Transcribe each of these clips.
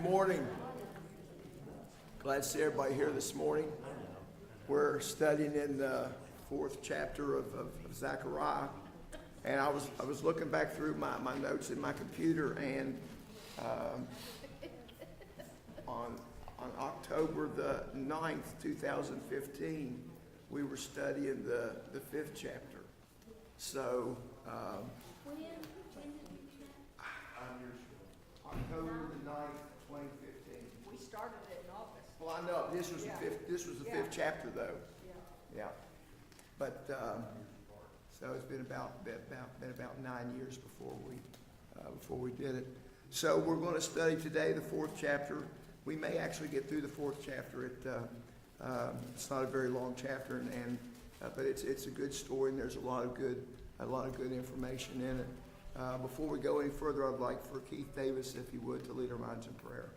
morning. Glad to see everybody here this morning. We're studying in the 4th chapter of Zechariah, and I was looking back through my notes in my computer, and on October the 9th, 2015, we were studying the 5th chapter. So When did you check? October the 9th, 2015. We started it in August. Well, I know this was the fifth. This was the 5th chapter, though. Yeah. Yeah, but so it's been about 9 years before we did it. So we're going to study today the 4th chapter. We may actually get through the 4th chapter. It's not a very long chapter, but it's a good story, and there's a lot of good information in it. Before we go any further, I'd like for Keith Davis, if he would, to lead our minds in prayer.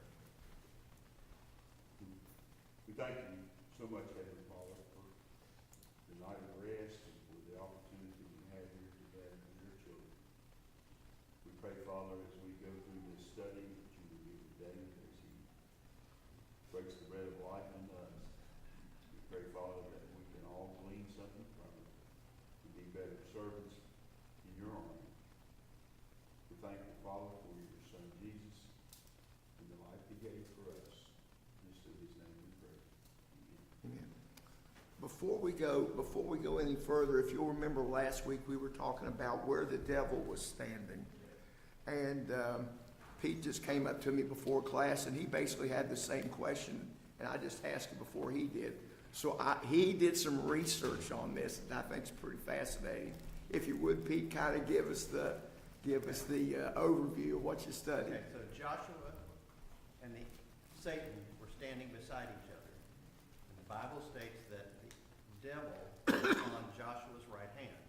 We thank you so much, Heavenly Father, for the night of rest and for the opportunity we have here today with your children. We pray, Father, as we go through this study, that you will be with David as he breaks the bread of life unto us. We pray, Father, that we can all glean something from it to be better servants in your army. We're thankful, Father, for your Son Jesus and the life he gave for us. Just in his name we pray. Amen. Before we go any further, if you'll remember last week we were talking about where the devil was standing, and Pete just came up to me before class, and he basically had the same question, and I just asked him before he did. So he did some research on this, and I think it's pretty fascinating. If you would, Pete, kind of give us the overview of what you studied. Okay, so Joshua and Satan were standing beside each other. And the Bible states that the devil was on Joshua's right hand.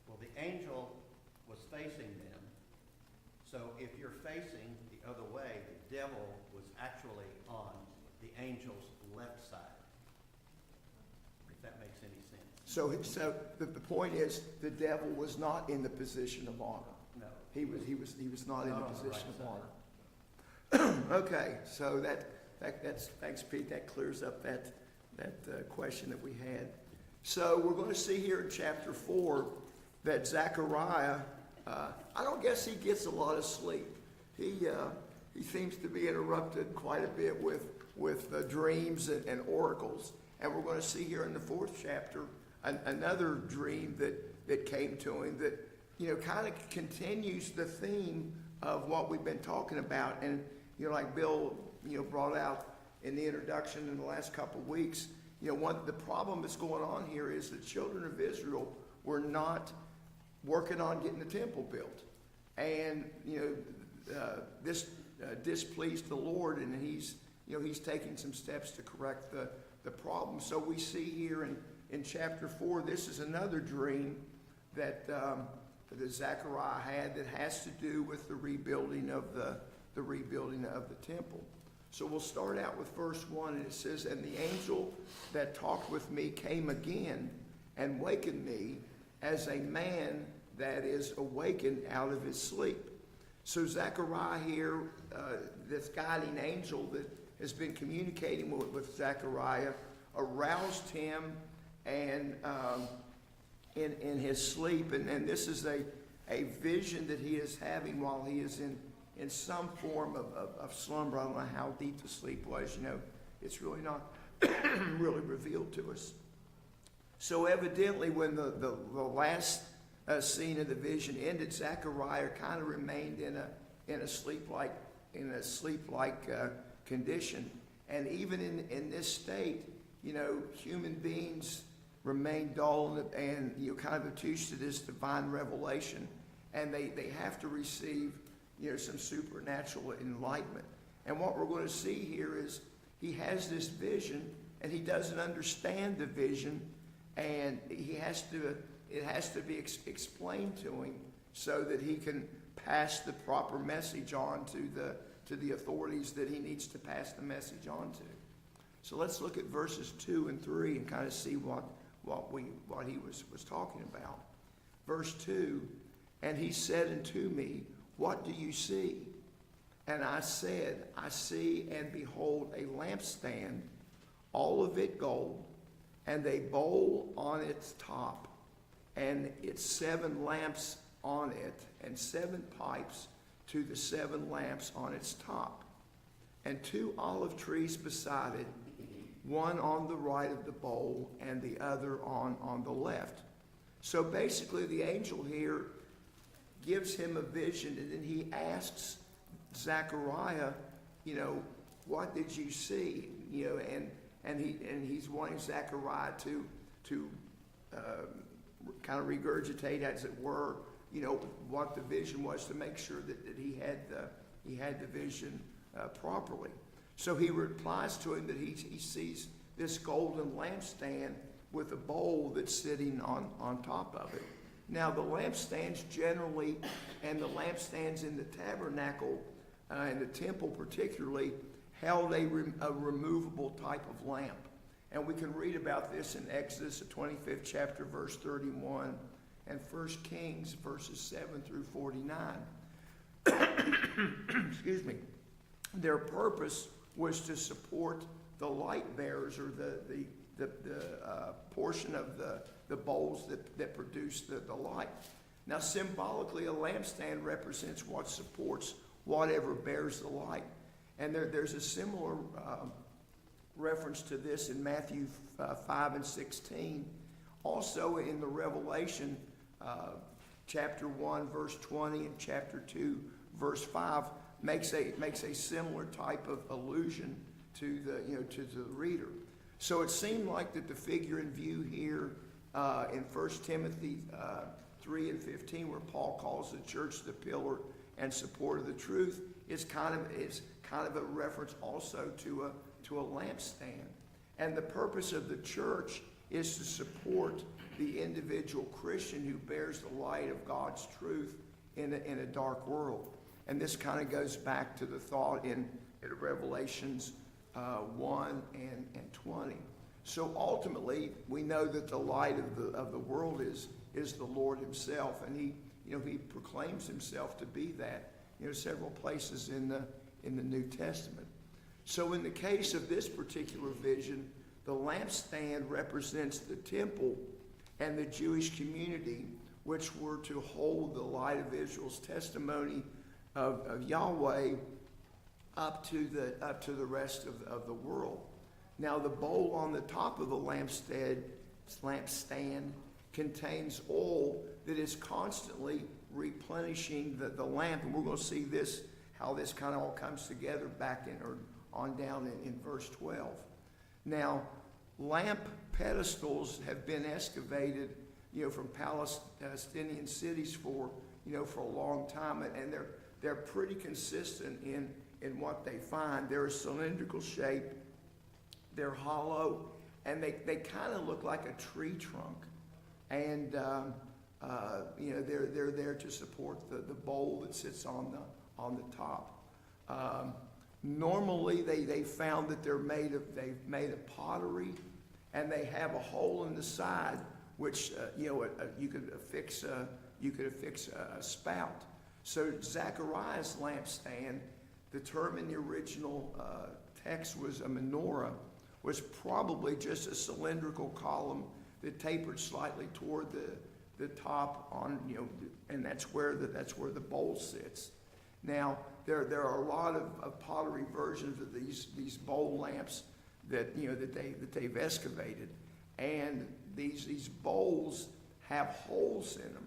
Well, the angel was facing them. So if you're facing the other way, the devil was actually on the angel's left side. If that makes any sense. So the point is, the devil was not in the position of honor. No. He was not in the Not on the position right of honor. Okay, so that's thanks, Pete. That clears up that question that we had. So we're going to see here in chapter 4 that Zechariah, I don't guess he gets a lot of sleep. He seems to be interrupted quite a bit with dreams and oracles. And we're going to see here in the 4th chapter another dream that came to him that, kind of continues the theme of what we've been talking about. And, like Bill, brought out in the introduction in the last couple of weeks, the problem that's going on here is the children of Israel were not working on getting the temple built. And, this displeased the Lord, and he's taking some steps to correct the problem. So we see here in chapter 4, this is another dream that Zechariah had that has to do with the rebuilding of the temple. So we'll start out with verse 1, and it says, "And the angel that talked with me came again and wakened me as a man that is awakened out of his sleep." So Zechariah here, this guiding angel that has been communicating with Zechariah, aroused him and in his sleep, and this is a vision that he is having while he is in some form of slumber. I don't know how deep the sleep was. It's really not really revealed to us. So evidently, when the last scene of the vision ended, Zechariah kind of remained in a sleep-like condition, and even in this state, human beings remain dull and kind of obtuse to this divine revelation, and they have to receive some supernatural enlightenment. And what we're going to see here is he has this vision, and he doesn't understand the vision, and it has to be explained to him so that he can pass the proper message on to the authorities that he needs to pass the message on to. So let's look at verses 2 and 3 and kind of see what he was talking about. Verse 2, "And he said unto me, What do you see?" And I said, I see and behold a lampstand, all of it gold, and a bowl on its top, and its 7 lamps on it, and 7 pipes to the 7 lamps on its top, and 2 olive trees beside it, one on the right of the bowl and the other on the left. So basically the angel here gives him a vision, and then he asks Zechariah, what did you see? And he's wanting Zechariah to kind of regurgitate, as it were, what the vision was, to make sure that he had the vision properly. So he replies to him that he sees this golden lampstand with a bowl that's sitting on top of it. Now the lampstands generally, and the lampstands in the tabernacle and the temple particularly, held a removable type of lamp. And we can read about this in Exodus, the 25th chapter, verse 31, and 1 Kings, verses 7 through 49. Excuse me. Their purpose was to support the light bearers, or the portion of the bowls that produce the light. Now, symbolically, a lampstand represents what supports whatever bears the light. And there's a similar reference to this in Matthew 5 and 16. Also in the Revelation, chapter 1, verse 20, and chapter 2, verse 5, makes a similar type of allusion to the reader. So it seemed like that the figure in view here in 1 Timothy 3 and 15, where Paul calls the church the pillar and support of the truth, is kind of a reference also to a lampstand. And the purpose of the church is to support the individual Christian who bears the light of God's truth in a dark world. And this kind of goes back to the thought in Revelations 1 and 20. So ultimately, we know that the light of the world is the Lord himself, and he proclaims himself to be that, several places in the New Testament. So in the case of this particular vision, the lampstand represents the temple and the Jewish community, which were to hold the light of Israel's testimony of Yahweh up to the rest of the world. Now the bowl on the top of the lampstand contains oil that is constantly replenishing the lamp, and we're going to see how this kind of all comes together back on down in verse 12. Now, lamp pedestals have been excavated, from Palestinian cities for a long time, and they're pretty consistent in what they find. They're a cylindrical shape, they're hollow, and they kind of look like a tree trunk. And they're there to support the bowl that sits on the top. Normally, they found that they've made of pottery, and they have a hole in the side, which you could affix a spout. So Zechariah's lampstand, the term in the original text was a menorah, was probably just a cylindrical column that tapered slightly toward the top and that's where the bowl sits. Now there are a lot of pottery versions of these bowl lamps that they've excavated, and these bowls have holes in them,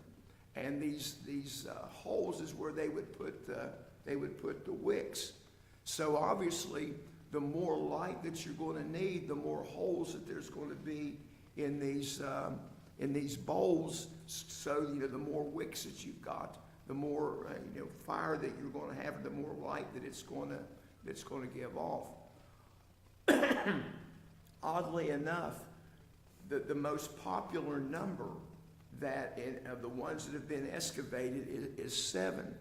and these holes is where they would put the wicks. So obviously, the more light that you're going to need, the more holes that there's going to be in these bowls. So the more wicks that you've got, the more fire that you're going to have, the more light that it's going to give off. Oddly enough, the most popular number of the ones that have been excavated is 7,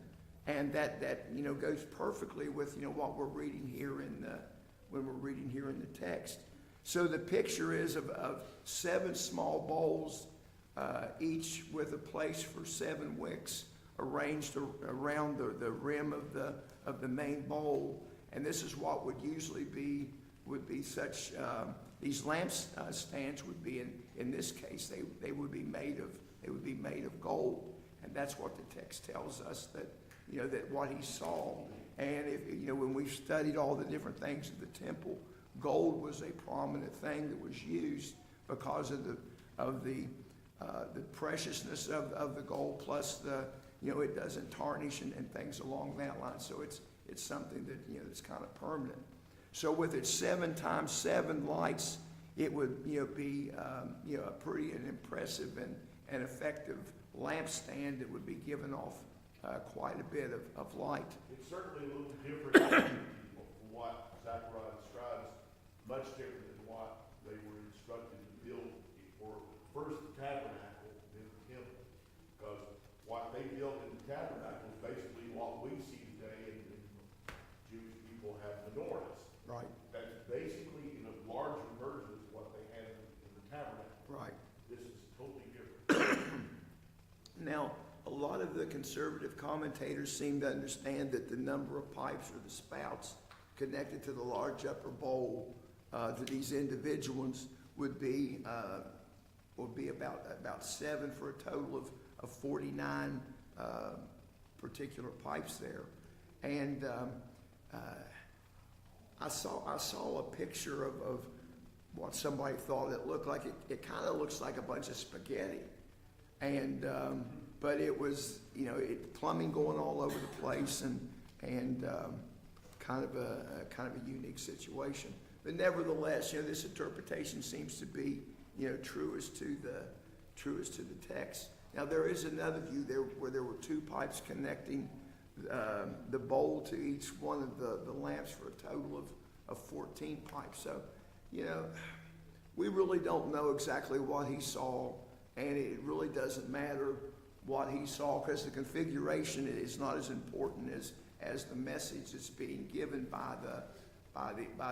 and that goes perfectly with what we're reading here when we're reading here in the text. So the picture is of 7 small bowls, each with a place for 7 wicks arranged around the rim the main bowl. And this is what would usually would be such, these lamp stands would be, in this case, they would be made of gold. And that's what the text tells us, that, that what he saw. And if, when we've studied all the different things of the temple, gold was a prominent thing that was used because of the preciousness of the gold, plus it doesn't tarnish and things along that line. So it's something that, that's kind of permanent. So with its 7 times 7 lights, it would, be, a pretty impressive and effective lampstand that would be giving off quite a bit of light. It's certainly a little different from what Zechariah describes, much different than what they were instructed to build for first the tabernacle, then the temple. Because what they built in the tabernacle is basically what we see today, and Jewish people have menorahs. Right. That's basically in a larger version of what they had in the tabernacle. Right. This is totally different. Now, a lot of the conservative commentators seem to understand that the number of pipes or the spouts connected to the large upper bowl to these individuals would be about 7 for a total of 49 particular pipes there. And I saw a picture of what somebody thought it looked like. It kind of looks like a bunch of spaghetti, and but it was plumbing going all over the place, and kind of a unique situation. But nevertheless, this interpretation seems to be true as to the text. Now there is another view there where there were 2 pipes connecting the bowl to each one of the lamps for a total of 14 pipes. So, we really don't know exactly what he saw, and it really doesn't matter what he saw, because the configuration is not as important as the message that's being given by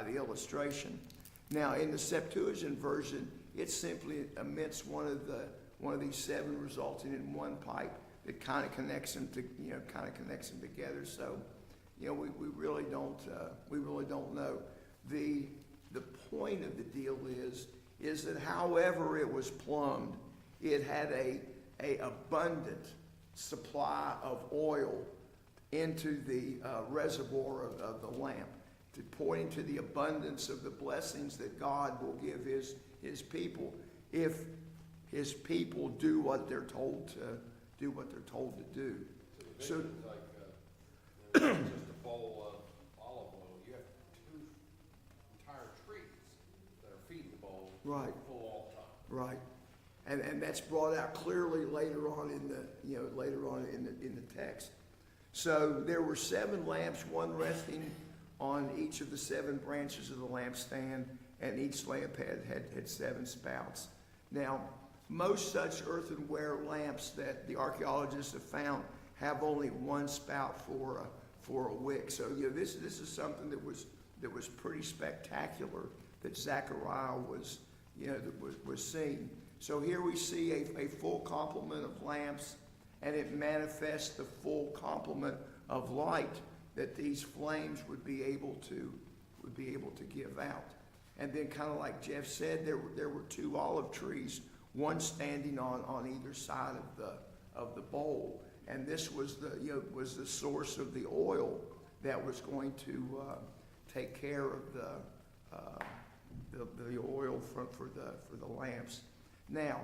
the illustration. Now, in the Septuagint version, it simply omits one of these 7, resulting in 1 pipe that kind of connects them together. So, we really don't know. The point of the deal is that however it was plumbed, it had a abundant supply of oil into the reservoir of the lamp, pointing to the abundance of the blessings that God will give his people if his people do what they're told to do. So the vision is like just a bowl of olive oil. You have 2 entire trees that are feeding the bowl. Right. Full all the time. Right, and that's brought out clearly later on in the text. So there were 7 lamps, 1 resting on each of the 7 branches of the lampstand, and each lamp had 7 spouts. Now, most such earthenware lamps that the archaeologists have found have only 1 spout for a wick. So this is something that was pretty spectacular that Zechariah was seeing. So here we see a full complement of lamps, and it manifests the full complement of light that these flames would be able to give out. And then, kind of like Jeff said, there were 2 olive trees, one standing on either side of the bowl, and this was the source of the oil that was going to take care of the oil for the lamps. Now,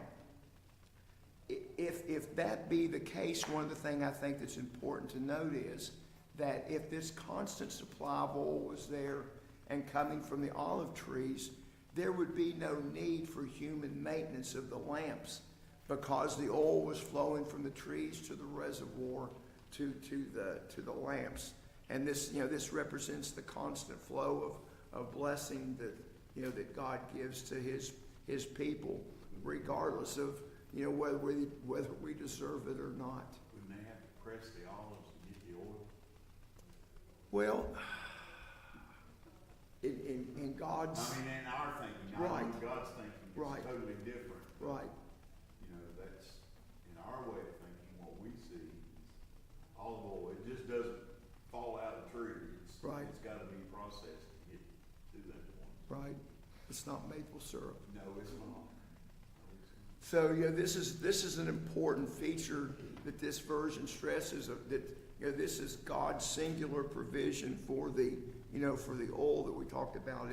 if that be the case, one of the things I think that's important to note is that if this constant supply of oil was there and coming from the olive trees, there would be no need for human maintenance of the lamps, because the oil was flowing from the trees to the reservoir to the lamps. And this represents the constant flow of blessing that God gives to his people, regardless of whether we deserve it or not. Wouldn't they have to press the olives to get the oil? Well, in God's I mean, in our thinking, Right. not in God's thinking, it's Right. totally different. right, That's in our way of thinking. What we see is olive oil. It just doesn't fall out of tree. Right. It's gotta be processed to get to that point. right? It's not maple syrup. No, it's not. So, this is an important feature that this version stresses, that, this is God's singular provision for the, for the oil that we talked about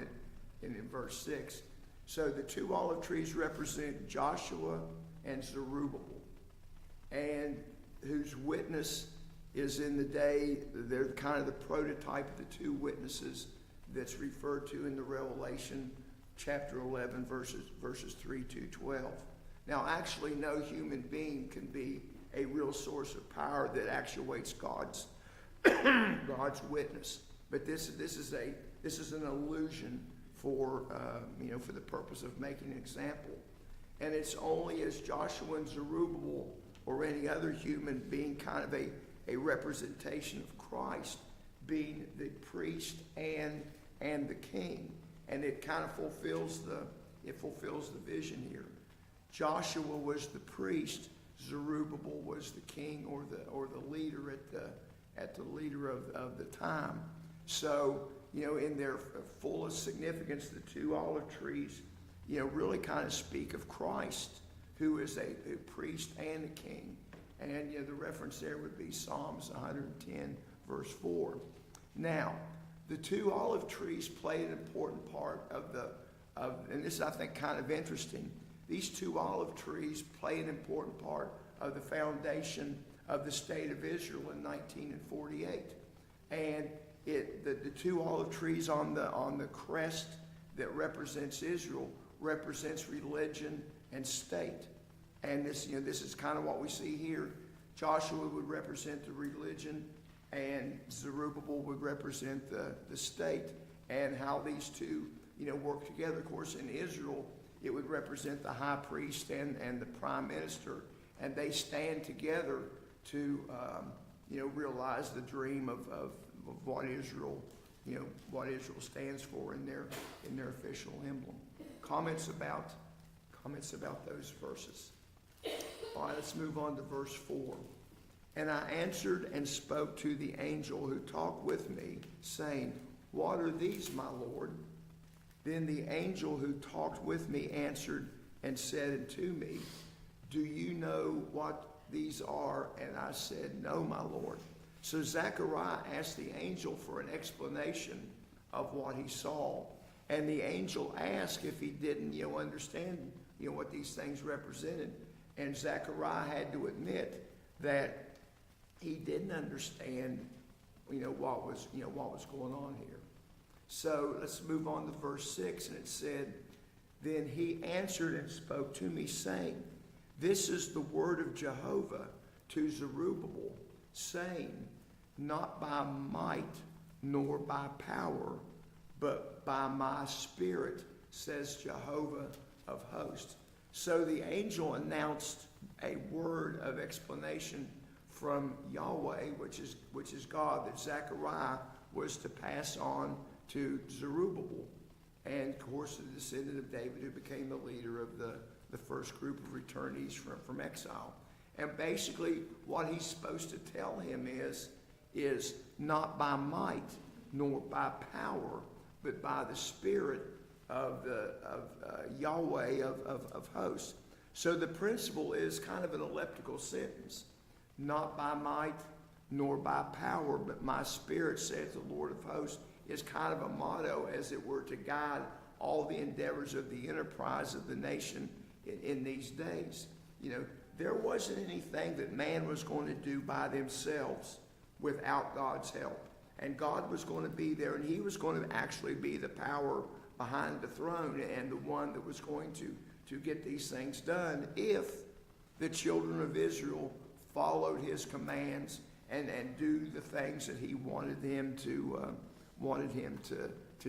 in verse 6. So the 2 olive trees represent Joshua and Zerubbabel, and whose witness is in the day, they're kind of the prototype of the 2 witnesses that's referred to in the Revelation chapter 11, verses 3 to 12. Now, actually, no human being can be a real source of power that actuates God's witness. But this is an illusion for for the purpose of making an example. And it's only as Joshua and Zerubbabel or any other human being kind of a representation of Christ being the priest and the king. And it kind of fulfills the vision here. Joshua was the priest, Zerubbabel was the king or the leader at the leader of the time. So, in their fullest significance, the 2 olive trees, really kind of speak of Christ, who is a priest and a king. And the reference there would be Psalms 110, verse 4. Now, the 2 olive trees played an important part and this is, I think, kind of interesting. These 2 olive trees play an important part of the foundation of the state of Israel in 1948. And the 2 olive trees on the crest that represents Israel represents religion and state. And this is kind of what we see here. Joshua would represent the religion, and Zerubbabel would represent the state, and how these two work together. Of course, in Israel, it would represent the high priest and the prime minister, and they stand together to realize the dream of what Israel stands for in their official emblem. Comments about those verses. All right, let's move on to verse 4. And I answered and spoke to the angel who talked with me, saying, What are these, my Lord? Then the angel who talked with me answered and said unto me, Do you know what these are? And I said, No, my Lord. So Zechariah asked the angel for an explanation of what he saw. And the angel asked if he didn't understand what these things represented. And Zechariah had to admit that he didn't understand what was going on here. So let's move on to verse 6, and it said, Then he answered and spoke to me, saying, This is the word of Jehovah to Zerubbabel, saying, Not by might nor by power, but by my spirit, says Jehovah of hosts. So the angel announced a word of explanation from Yahweh, which is God, that Zechariah was to pass on to Zerubbabel, and of course the descendant of David, who became the leader of the first group of returnees from exile. And basically what he's supposed to tell him is not by might nor by power, but by the Spirit of Yahweh of hosts. So the principle is kind of an elliptical sentence. Not by might nor by power, but my Spirit, saith the Lord of hosts, is kind of a motto, as it were, to guide all the endeavors of the enterprise of the nation in these days. There wasn't anything that man was going to do by themselves without God's help. And God was going to be there, and he was going to actually be the power behind the throne and the one that was going to get these things done if the children of Israel followed his commands and do the things that he wanted him to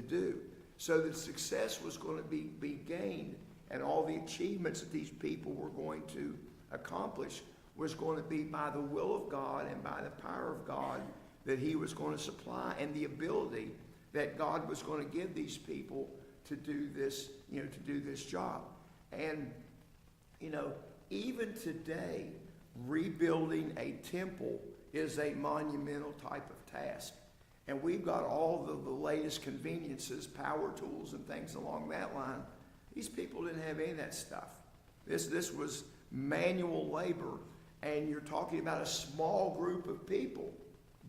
do. So the success was going to be gained, and all the achievements that these people were going to accomplish was going to be by the will of God and by the power of God that he was going to supply, and the ability that God was going to give these people to do this, to do this job. And, even today, rebuilding a temple is a monumental type of task. and we've got all the latest conveniences, power tools and things along that line. These people didn't have any of that stuff. This was manual labor, and you're talking about a small group of people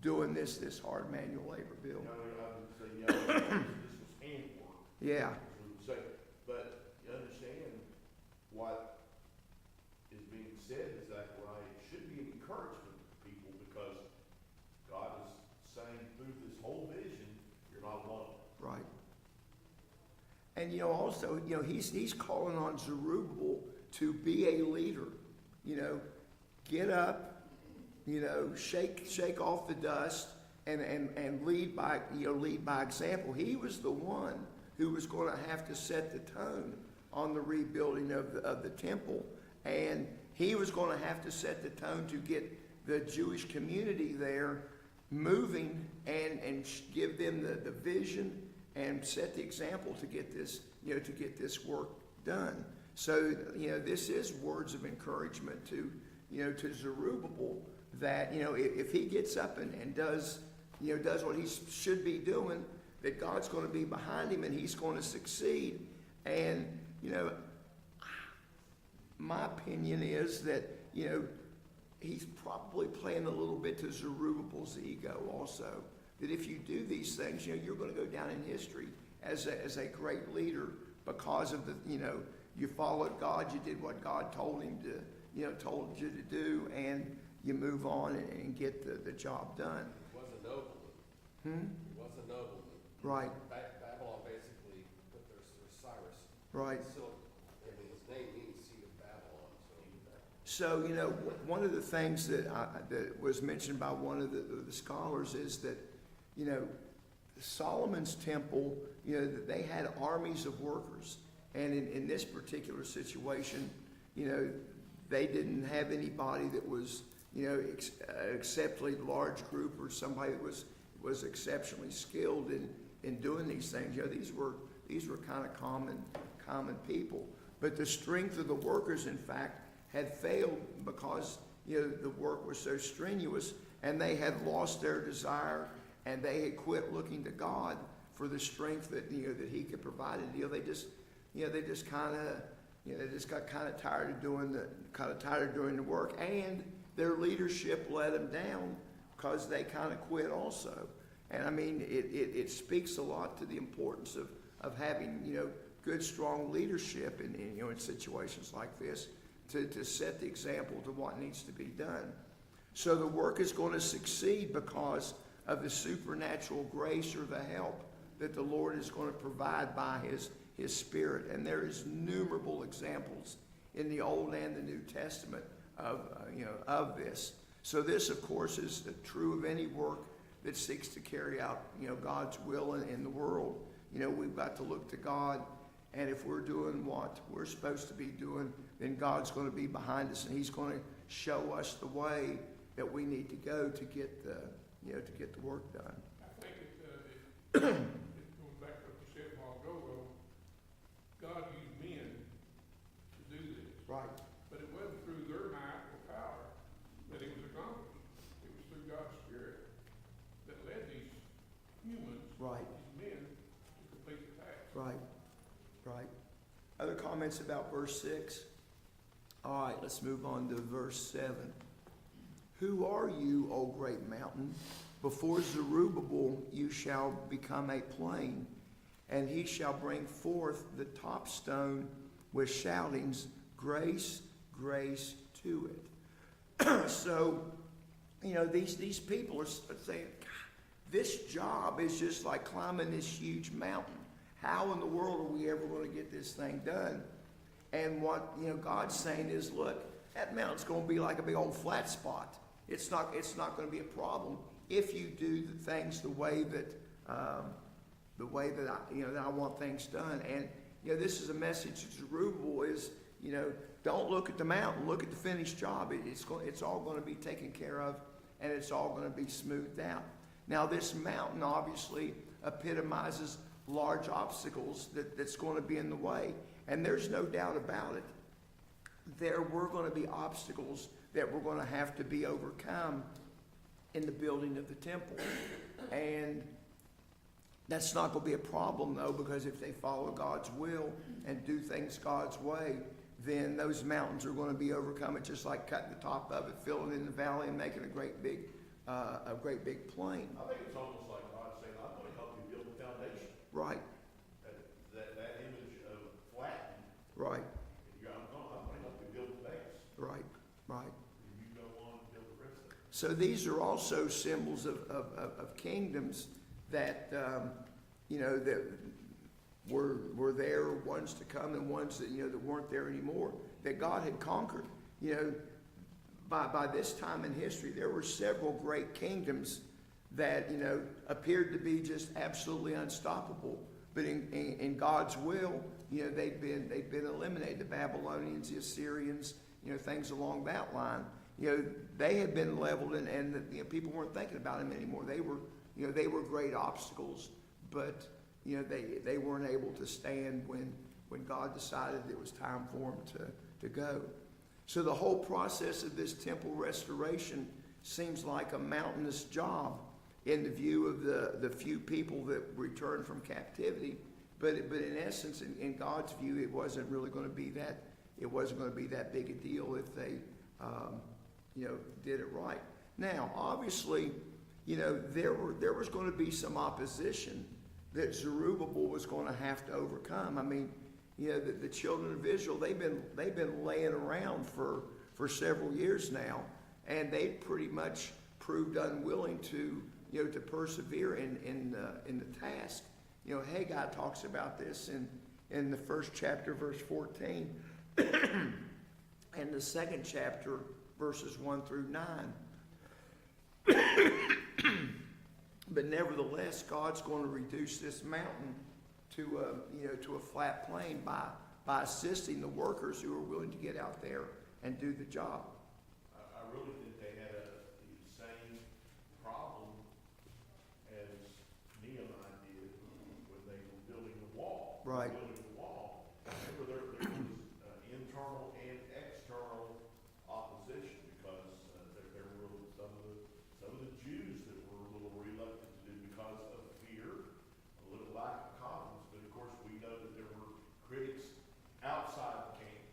doing this hard manual labor, Bill. I would say, this was handwork. Yeah, We would say, but you understand what is being said in Zechariah, it should be an encouragement to people, because God is saying through this whole vision, you're not alone. right. And also, he's calling on Zerubbabel to be a leader. Get up, shake off the dust, and lead by example. He was the one who was going to have to set the tone on the rebuilding of the temple, and he was going to have to set the tone to get the Jewish community there moving and give them the vision and set the example to get this work done. So this is words of encouragement to Zerubbabel, that if he gets up and does what he should be doing, that God's going to be behind him and he's going to succeed. And my opinion is that he's probably playing a little bit to Zerubbabel's ego also. That if you do these things, you're going to go down in history as a great leader, because of you followed God, you did what God told him to, told you to do, and you move on and get the job done. He was a nobleman. He was a nobleman. Right. Babylon basically put their Cyrus. Right. So, his name means seat of Babylon. So, one of the things that was mentioned by one of the scholars is that, Solomon's temple, that they had armies of workers. And in this particular situation, they didn't have anybody that was, exceptionally large group, or somebody that was exceptionally skilled in doing these things. These were kind of common people. But the strength of the workers, in fact, had failed because the work was so strenuous, and they had lost their desire, and they had quit looking to God for the strength that that He could provide. And they just got kind of tired of doing the work, and their leadership let them down because they kind of quit also. And I mean, it speaks a lot to the importance of having good, strong leadership in situations like this, to set the example to what needs to be done. So the work is going to succeed because of the supernatural grace or the help that the Lord is going to provide by His Spirit. And there is innumerable examples in the Old and the New Testament of this. So this, of course, is true of any work that seeks to carry out God's will in the world. We've got to look to God, and if we're doing what we're supposed to be doing, then God's going to be behind us, and He's going to show us the way that we need to go to get the work done. I think it goes back to what you said a while ago. God used men to do this. Right. But it wasn't through their might or power that it was accomplished. It was through God's Spirit that led these humans, Right. these men, to complete the task. Right. Other comments about verse 6? All right, let's move on to verse 7. Who are you, O great mountain? Before Zerubbabel you shall become a plain, and he shall bring forth the top stone with shoutings, grace, grace to it. So, these people are saying, God, this job is just like climbing this huge mountain. How in the world are we ever going to get this thing done? And what God's saying is, look, that mountain's going to be like a big old flat spot. It's not going to be a problem if you do the things the way that I want things done. And this is a message to Zerubbabel is don't look at the mountain, look at the finished job. It's all going to be taken care of, and it's all going to be smoothed out. Now this mountain obviously epitomizes large obstacles that's going to be in the way, and there's no doubt about it. There were going to be obstacles that were going to have to be overcome in the building of the temple. And that's not going to be a problem, though, because if they follow God's will and do things God's way, then those mountains are going to be overcome. It's just like cutting the top of it, filling in the valley, and making a great big plain. I think it's almost like God saying, I'm going to help you build the foundation. Right, That image of flattened, right, I'm going to help you build the base. right, right. And you go on and build the rest of it. So these are also symbols of kingdoms that, that were there, ones to come, and ones that, that weren't there anymore, that God had conquered. By this time in history, there were several great kingdoms that, appeared to be just absolutely unstoppable. But in God's will, they've been eliminated. The Babylonians, the Assyrians, things along that line. They had been leveled, and people weren't thinking about them anymore. They were great obstacles, but they weren't able to stand when God decided it was time for them to go. So the whole process of this temple restoration seems like a mountainous job in the view of the few people that returned from captivity. But in essence, in God's view, it wasn't really going to be that. It wasn't going to be that big a deal if they, did it right. Now, obviously, there was going to be some opposition that Zerubbabel was going to have to overcome. I mean, the children of Israel, they've been laying around for several years now, and they pretty much proved unwilling to persevere in the task. Haggai talks about this in the first chapter, verse 14, and the second chapter, verses 1 through 9. But nevertheless, God's going to reduce this mountain to a flat plain by assisting the workers who are willing to get out there and do the job. I really think they had the same problem as Nehemiah did when they were building the wall. Right. Building the wall. Remember, there was internal and external opposition because there were some of the Jews that were a little reluctant to do because of fear, a little lack of confidence. But of course, we know that there were critics outside the camp,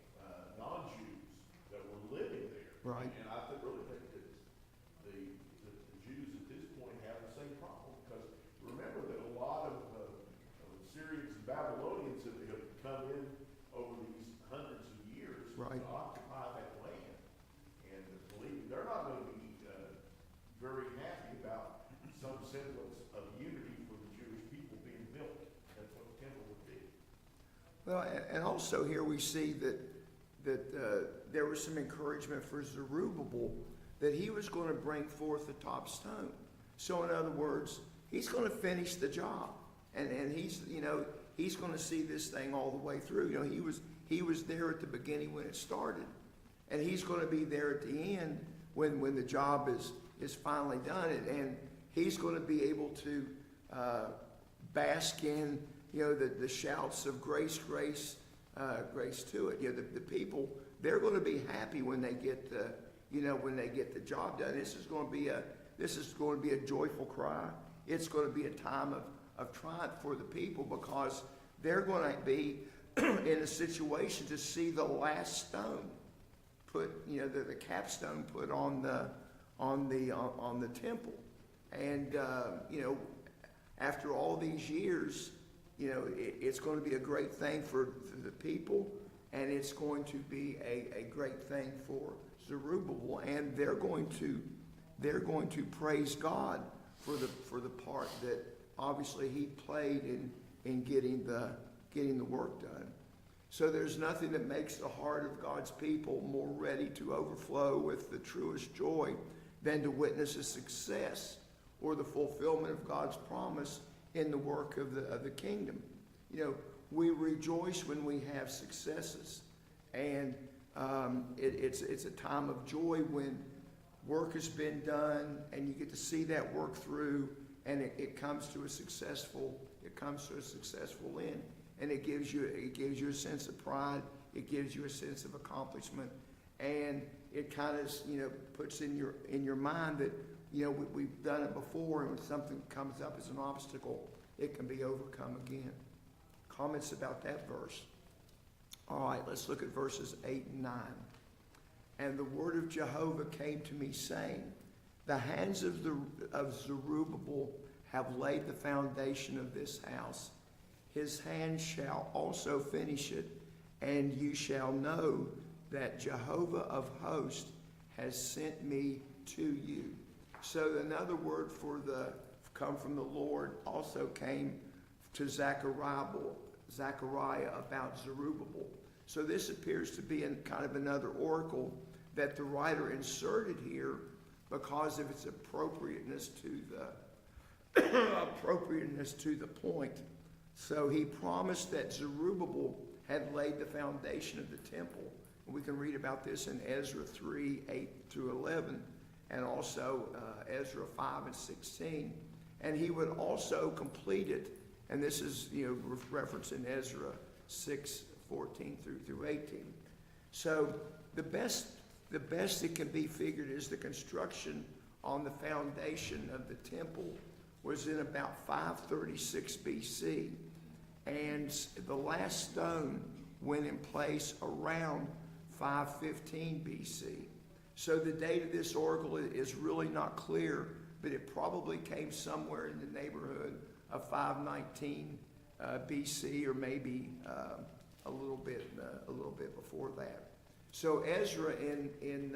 non-Jews, that were living there. Right. And I really think that the Jews at this point have the same problem because remember that a lot of Syrians and Babylonians have come in over these hundreds of years Right. to occupy that land. And believe me, they're not going to be very happy about some semblance of unity for the Jewish people being built. That's what the temple would be. Well, and also here we see that there was some encouragement for Zerubbabel that he was going to bring forth the top stone. So in other words, he's going to finish the job, and he's going to see this thing all the way through. He was there at the beginning when it started, and he's going to be there at the end when the job is finally done, and he's going to be able to bask in the shouts of grace, grace, grace to it. The people, they're going to be happy when they get the job done. This is going to be a joyful cry. It's going to be a time of triumph for the people because they're going to be in a situation to see the last stone put, the capstone put on the temple, and after all these years, it's going to be a great thing for the people, and it's going to be a great thing for Zerubbabel, and they're going to praise God for the part that obviously he played in getting the work done. So there's nothing that makes the heart of God's people more ready to overflow with the truest joy than to witness a success or the fulfillment of God's promise in the work of the kingdom. We rejoice when we have successes, and it's a time of joy when work has been done and you get to see that work through, and it comes to a successful end, and it gives you a sense of pride, it gives you a sense of accomplishment, and it kind of puts in your mind that we've done it before, and when something comes up as an obstacle, it can be overcome again. Comments about that verse? All right, let's look at verses 8 and 9. And the word of Jehovah came to me, saying, the hands of Zerubbabel have laid the foundation of this house. His hand shall also finish it, and you shall know that Jehovah of hosts has sent me to you. So another word for the come from the Lord also came to Zechariah about Zerubbabel. So this appears to be kind of another oracle that the writer inserted here because of its appropriateness to the point. So he promised that Zerubbabel had laid the foundation of the temple. We can read about this in Ezra 3, 8 through 11, and also Ezra 5 and 16. And he would also complete it, and this is referenced in Ezra 6, 14 through 18. So the best that can be figured is the construction on the foundation of the temple was in about 536 BC. And the last stone went in place around 515 BC. So the date of this oracle is really not clear, but it probably came somewhere in the neighborhood of 519 BC, or maybe a little bit before that. So Ezra in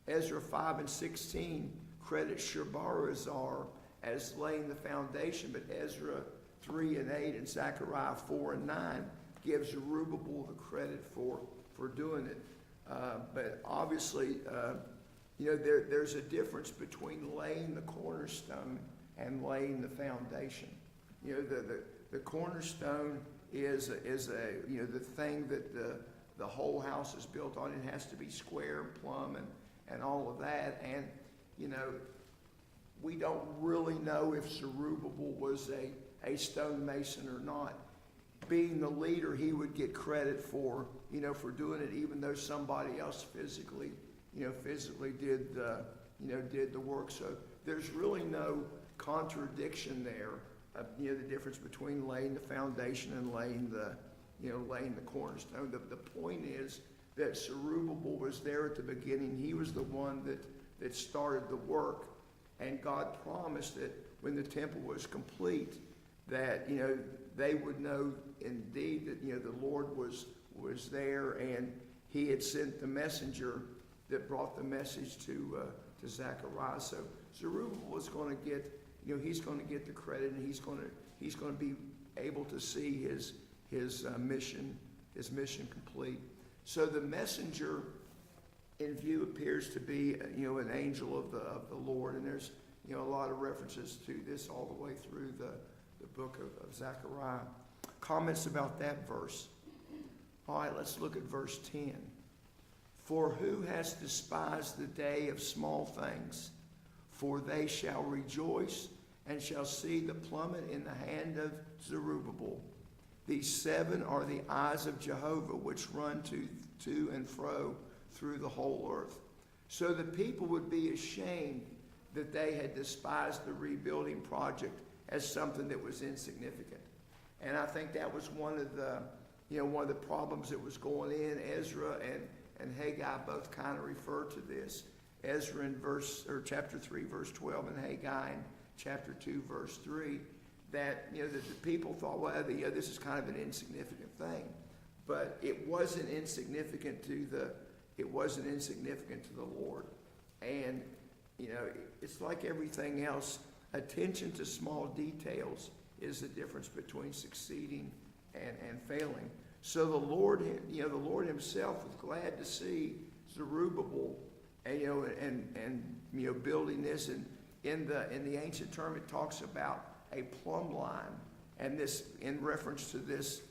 Ezra 5 and 16 credits Shabarazar as laying the foundation, but Ezra 3 and 8 and Zechariah 4 and 9 gives Zerubbabel the credit for doing it. But obviously, there's a difference between laying the cornerstone and laying the foundation. The cornerstone is the thing that the whole house is built on. It has to be square and plumb and all of that. And we don't really know if Zerubbabel was a stonemason or not. Being the leader, he would get credit for doing it, even though somebody else physically did the work. So there's really no contradiction there. The difference between laying the foundation and laying the cornerstone. The point is that Zerubbabel was there at the beginning. He was the one that started the work, and God promised that when the temple was complete, that they would know indeed that the Lord was there, and he had sent the messenger that brought the message to Zechariah. So Zerubbabel was going to get he's going to get the credit, and he's going to be able to see his mission complete. So the messenger in view appears to be an angel of the Lord, and there's a lot of references to this all the way through the book of Zechariah. Comments about that verse? All right, let's look at verse 10. For who has despised the day of small things? For they shall rejoice and shall see the plummet in the hand of Zerubbabel. These 7 are the eyes of Jehovah, which run to and fro through the whole earth. So the people would be ashamed that they had despised the rebuilding project as something that was insignificant. And I think that was one of the problems that was going in. Ezra and Haggai both kind of refer to this. Ezra in chapter 3, verse 12, and Haggai in chapter 2, verse 3, that the people thought, well, this is kind of an insignificant thing, but it wasn't insignificant to the Lord. And it's like everything else. Attention to small details is the difference between succeeding and failing. So the Lord Himself was glad to see Zerubbabel, and building this. And in the ancient term, it talks about a plumb line, and this in reference to these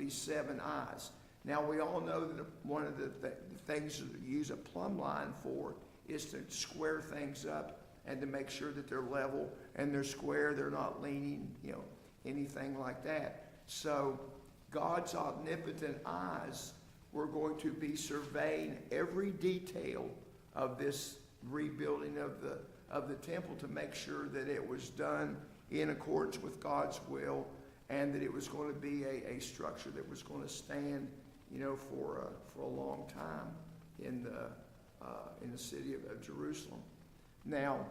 7 eyes. Now we all know that one of the things to use a plumb line for is to square things up and to make sure that they're level and they're square, they're not leaning, anything like that. So God's omnipotent eyes were going to be surveying every detail of this rebuilding of the temple to make sure that it was done in accordance with God's will, and that it was going to be a structure that was going to stand, for a long time in the city of Jerusalem. Now,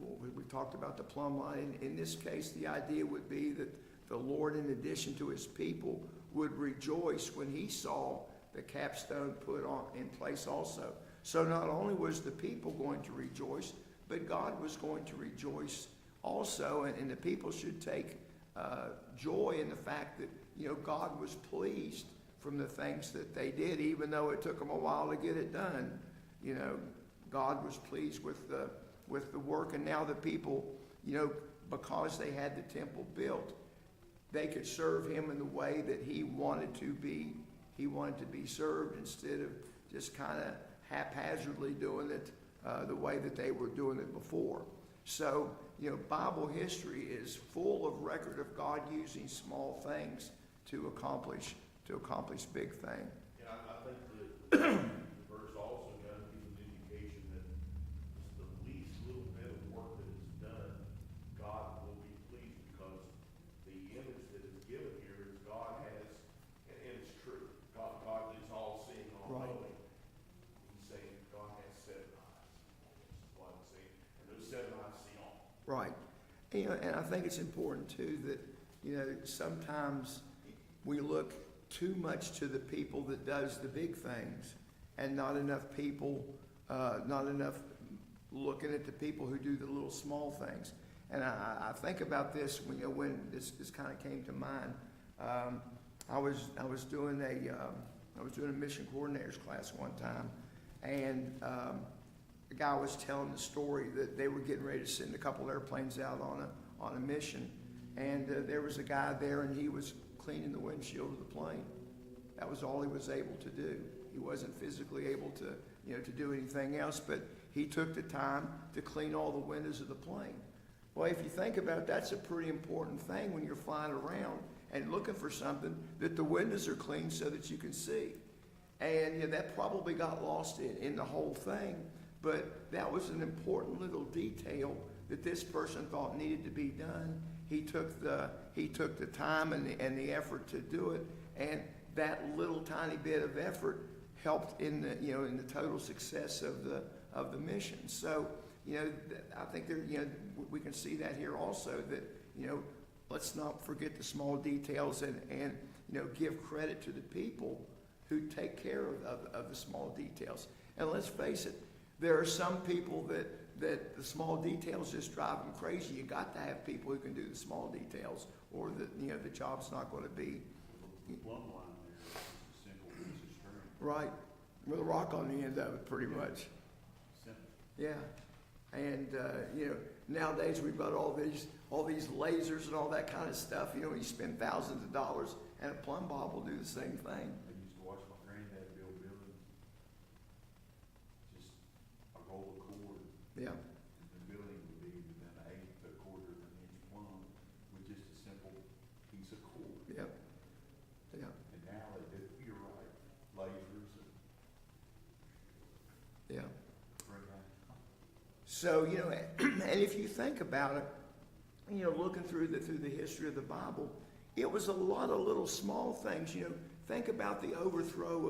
we talked about the plumb line. In this case, the idea would be that the Lord, in addition to his people, would rejoice when he saw the capstone put in place also. So not only was the people going to rejoice, but God was going to rejoice also, and the people should take joy in the fact that God was pleased from the things that they did, even though it took them a while to get it done. God was pleased with the work, and now the people, because they had the temple built, they could serve him in the way that he wanted to be. He wanted to be served instead of just kind of haphazardly doing it the way that they were doing it before. So, Bible history is full of record of God using small things to accomplish big things. And I think the verse also kind of gives an indication that just the least little bit of work that is done, God will be pleased, because the image that is given here is God has, and it's true, God is all seeing, all Right. knowing. He's saying God has 7 eyes. That's what I'm saying. And those 7 eyes see all. Right. And I think it's important too that, sometimes we look too much to the people that does the big things, and not enough looking at the people who do the little small things. And I think about this when this kind of came to mind. I was doing a mission coordinators class one time, and the guy was telling the story that they were getting ready to send a couple airplanes out on a mission, and there was a guy there, and he was cleaning the windshield of the plane. That was all he was able to do. He wasn't physically able to do anything else, but he took the time to clean all the windows of the plane. Well, if you think about it, that's a pretty important thing when you're flying around and looking for something, that the windows are clean so that you can see. And that probably got lost in the whole thing, but that was an important little detail that this person thought needed to be done. He took the time and the effort to do it, and that little tiny bit of effort helped in the total success of the mission. So I think we can see that here also, that let's not forget the small details, and give credit to the people who take care of the small details. And let's face it, there are some people that the small details just drive them crazy. You got to have people who can do the small details, or the job's not going to be The plumb line there is a simple piece of string. right with a rock on the end of it, pretty much. Simple. Yeah, and nowadays we've got all these lasers and all that kind of stuff. You spend thousands of dollars, and a plumb bob will do the same thing. I used to watch my granddad build buildings. Just a roll of cord. Yeah, And the building would be within an 1/8 to 1/4 of an inch plumb with just a simple piece of cord. yeah, yeah, And now they do, you're right, lasers and yeah. bring out. So and if you think about it, looking through the history of the Bible, it was a lot of little small things. Think about the overthrow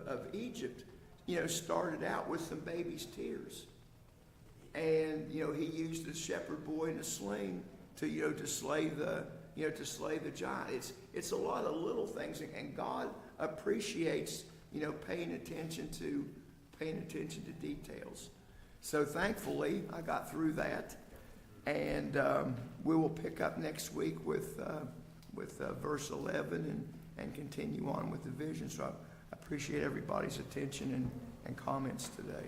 of Egypt. Started out with some baby's tears, and he used a shepherd boy in a sling to slay the giant. It's a lot of little things, and God appreciates paying attention to details. So thankfully, I got through that, and we will pick up next week with verse 11 and continue on with the vision. So I appreciate everybody's attention and comments today.